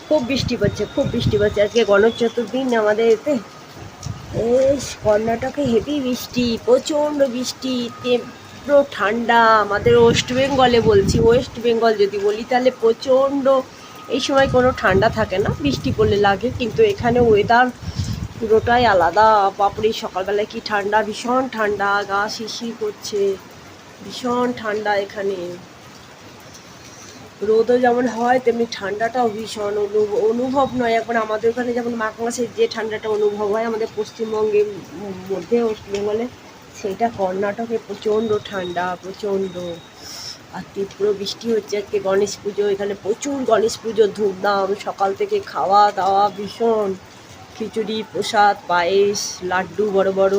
খুব বৃষ্টি পড়ছে, খুব বৃষ্টি পড়ছে। আজকে গণেশ চতুর্দিন আমাদের এতে কর্ণাটকে হেভি বৃষ্টি, প্রচণ্ড বৃষ্টি, তীব্র ঠান্ডা। আমাদের ওয়েস্ট বেঙ্গলে বলছি, ওয়েস্ট বেঙ্গল যদি বলি তাহলে প্রচণ্ড এই সময় কোনো ঠান্ডা থাকে না, বৃষ্টি পড়লে লাগে, কিন্তু এখানে ওয়েদার পুরোটাই আলাদা। বাপরে সকালবেলায় কি ঠান্ডা, ভীষণ ঠান্ডা, গা শিরশির করছে, ভীষণ ঠান্ডা এখানে। রোদও যেমন হয় তেমনি ঠান্ডাটাও ভীষণ অনুভব নয় একবার আমাদের ওখানে যেমন মাঘ মাসে যে ঠান্ডাটা অনুভব হয় আমাদের পশ্চিমবঙ্গের মধ্যে ওয়েস্ট বেঙ্গলে, সেইটা কর্ণাটকে প্রচণ্ড ঠান্ডা, প্রচণ্ড। আর তীব্র বৃষ্টি হচ্ছে। আজকে গণেশ পুজো, এখানে প্রচুর গণেশ পুজোর ধুমধাম, সকাল থেকে খাওয়া দাওয়া ভীষণ, খিচুড়ি, প্রসাদ, পায়েস, লাড্ডু বড় বড়,